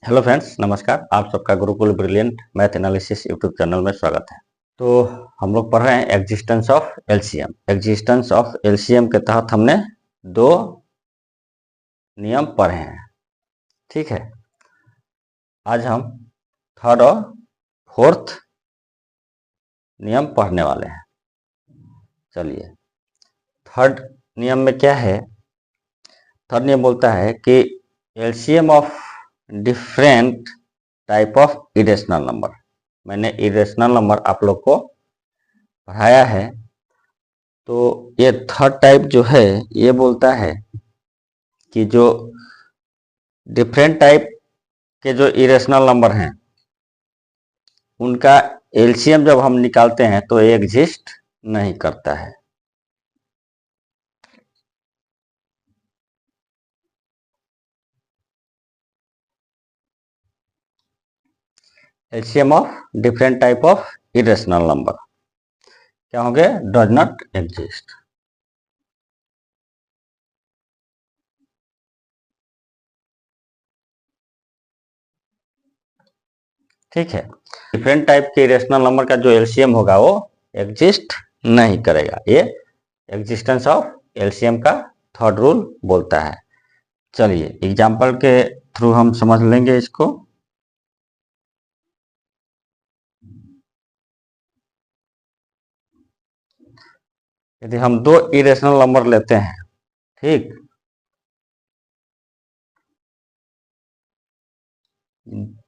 Hello friends, नमस्कार। आप सबका Gurukul brilliant math analysis YouTube channel में स्वागत है। तो हम लोग पढ़ रहे हैं existence of LCM. Existence of LCM के तहत हमने दो नियम पढ़े हैं। ठीक है, आज हम थर्ड और फोर्थ नियम पढ़ने वाले हैं। चलिए, थर्ड नियम में क्या है? थर्ड नियम बोलता है कि LCM of different type of irrational number. मैंने इरेशनल नंबर आप लोग को पढ़ाया है। तो ये थर्ड टाइप जो है ये बोलता है कि जो डिफरेंट टाइप के जो इरेशनल नंबर हैं उनका एलसीएम जब हम निकालते हैं तो एग्जिस्ट नहीं करता है। LCM of different type of irrational number क्या होंगे? Does not exist. ठीक है, डिफरेंट टाइप के इरेशनल नंबर का जो एलसीएम होगा वो एग्जिस्ट नहीं करेगा। ये एग्जिस्टेंस ऑफ एलसीएम का थर्ड रूल बोलता है। चलिए एग्जाम्पल के थ्रू हम समझ लेंगे इसको। यदि हम दो इरेशनल नंबर लेते हैं, ठीक,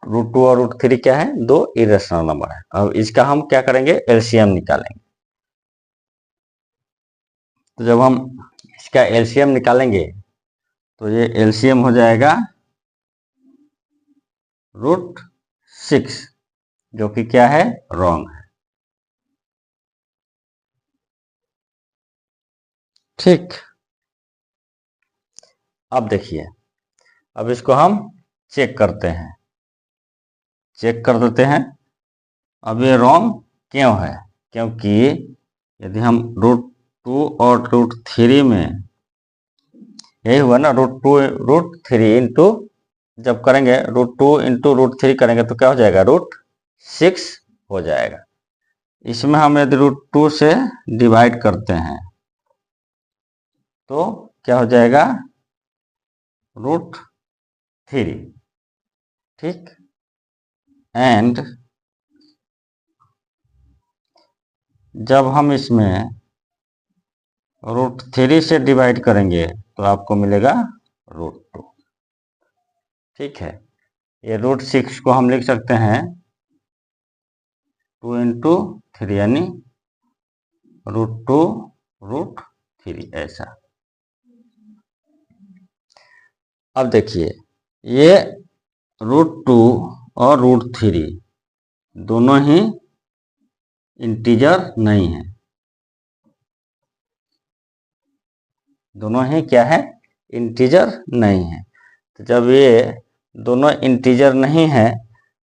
√2 और √3 क्या है? दो इरेशनल नंबर है। अब इसका हम क्या करेंगे? एलसीएम निकालेंगे। तो जब हम इसका एलसीएम निकालेंगे तो ये एलसीएम हो जाएगा √6, जो कि क्या है? रॉन्ग है। ठीक, अब देखिए, अब इसको हम चेक करते हैं, चेक कर देते हैं। अब ये रॉन्ग क्यों है? क्योंकि यदि हम √2 और √3 में, यही हुआ ना, √2 √3 इंटू, जब करेंगे √2 इंटू √3 करेंगे तो क्या हो जाएगा? √6 हो जाएगा। इसमें हम यदि √2 से डिवाइड करते हैं तो क्या हो जाएगा? √3। ठीक, एंड जब हम इसमें √3 से डिवाइड करेंगे तो आपको मिलेगा √2। ठीक है, ये √6 को हम लिख सकते हैं 2 इंटू 3, यानी √2 √3 ऐसा। अब देखिए, ये √2 और √3 दोनों ही इंटीजर नहीं है। दोनों ही क्या है? इंटीजर नहीं है। तो जब ये दोनों इंटीजर नहीं है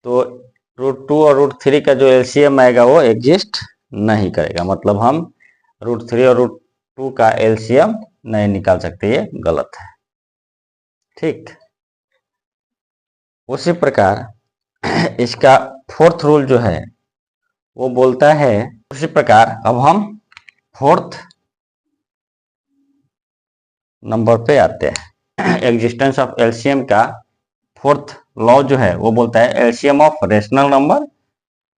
तो √2 और √3 का जो एलसीएम आएगा वो एग्जिस्ट नहीं करेगा। मतलब हम √3 और √2 का एलसीएम नहीं निकाल सकते, ये गलत है। ठीक, उसी प्रकार इसका फोर्थ रूल जो है वो बोलता है, उसी प्रकार अब हम फोर्थ नंबर पे आते हैं। एग्जिस्टेंस ऑफ एलसीएम का फोर्थ लॉ जो है वो बोलता है LCM of rational number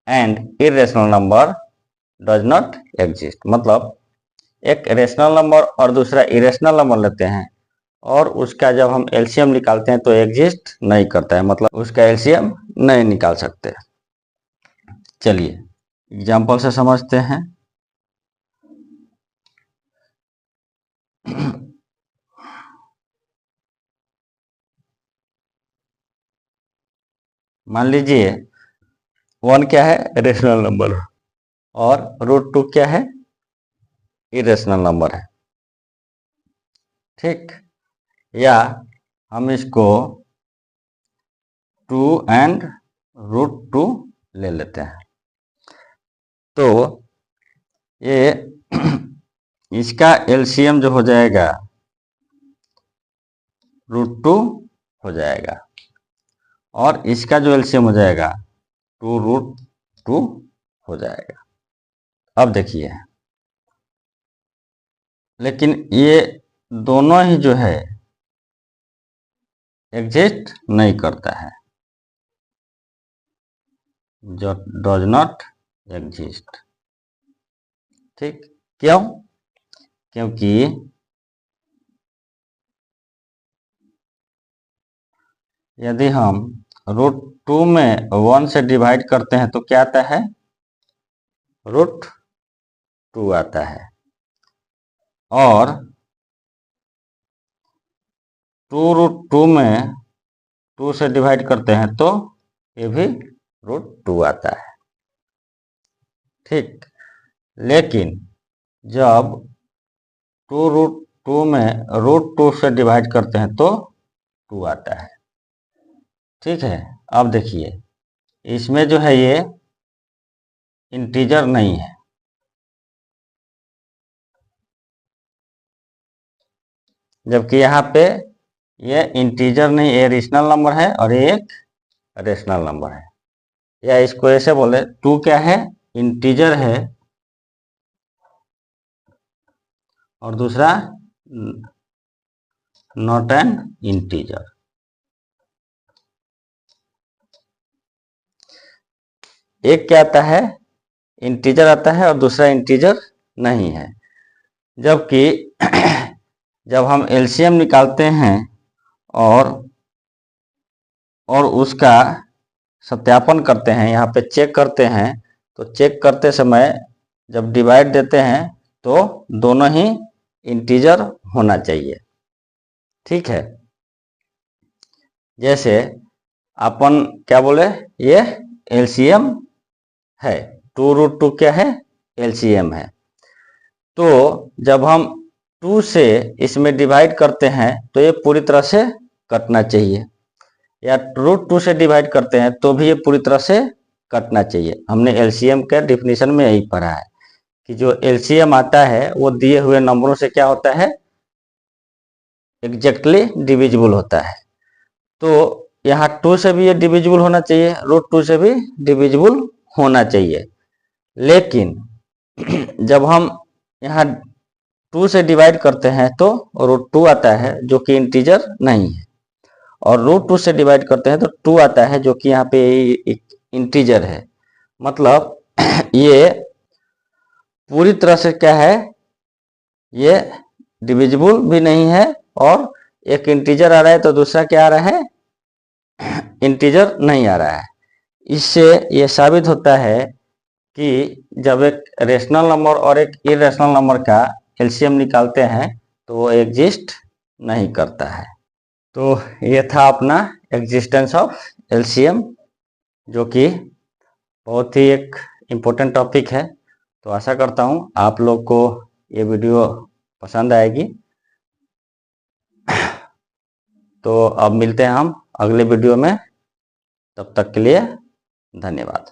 and irrational number does not exist. मतलब एक रेशनल नंबर और दूसरा इरेशनल नंबर लेते हैं और उसका जब हम एलसीएम निकालते हैं तो एग्जिस्ट नहीं करता है, मतलब उसका एलसीएम नहीं निकाल सकते। चलिए एग्जाम्पल से समझते हैं। मान लीजिए 1 क्या है? रेशनल नंबर, और √2 क्या है? इरेशनल नंबर है। ठीक, या हम इसको 2 एंड √2 ले लेते हैं। तो ये इसका एलसीएम जो हो जाएगा √2 हो जाएगा, और इसका जो एलसीएम हो जाएगा 2√2 हो जाएगा। अब देखिए, लेकिन ये दोनों ही जो है एग्जिस्ट नहीं करता है, जो डज नॉट एग्जिस्ट। ठीक, क्यों? क्योंकि यदि हम √2 में 1 से डिवाइड करते हैं तो क्या आता है? √2 आता है। और 2√2 में 2 से डिवाइड करते हैं तो ये भी √2 आता है। ठीक, लेकिन जब 2√2 में √2 से डिवाइड करते हैं तो 2 आता है। ठीक है, अब देखिए, इसमें जो है ये इंटीजर नहीं है, जबकि यहाँ पे ये इंटीजर नहीं, ये रेशनल नंबर है और ये एक रेशनल नंबर है। या इसको ऐसे बोले, 2 क्या है? इंटीजर है, और दूसरा नॉट एन इंटीजर। एक क्या आता है? इंटीजर आता है और दूसरा इंटीजर नहीं है। जबकि जब हम एलसीएम निकालते हैं और उसका सत्यापन करते हैं, यहाँ पे चेक करते हैं, तो चेक करते समय जब डिवाइड देते हैं तो दोनों ही इंटीजर होना चाहिए। ठीक है, जैसे अपन क्या बोले, ये एलसीएम है, 2√2 क्या है? एलसीएम है। तो जब हम 2 से इसमें डिवाइड करते हैं तो ये पूरी तरह से कटना चाहिए, या √2 से डिवाइड करते हैं तो भी ये पूरी तरह से कटना चाहिए। हमने एलसीएम के डिफिनीशन में यही पढ़ा है कि जो एलसीएम आता है वो दिए हुए नंबरों से क्या होता है? एग्जैक्टली डिविजिबल होता है। तो यहाँ 2 से भी ये डिविजिबल होना चाहिए, √2 से भी डिविजिबल होना चाहिए। लेकिन जब हम यहाँ 2 से डिवाइड करते हैं तो √2 आता है, जो कि इंटीजर नहीं है, और √2 से डिवाइड करते हैं तो 2 आता है, जो कि यहाँ पे इंटीजर है। मतलब ये पूरी तरह से क्या है? ये डिविजिबल भी नहीं है, और एक इंटीजर आ रहा है तो दूसरा क्या आ रहा है? इंटीजर नहीं आ रहा है। इससे ये साबित होता है कि जब एक रेशनल नंबर और एक इरेशनल नंबर का एलसीएम निकालते हैं तो वो एग्जिस्ट नहीं करता है। तो ये था अपना एग्जिस्टेंस ऑफ एलसीएम, जो कि बहुत ही एक इम्पोर्टेंट टॉपिक है। तो आशा करता हूँ आप लोग को ये वीडियो पसंद आएगी। तो अब मिलते हैं हम अगले वीडियो में, तब तक के लिए धन्यवाद।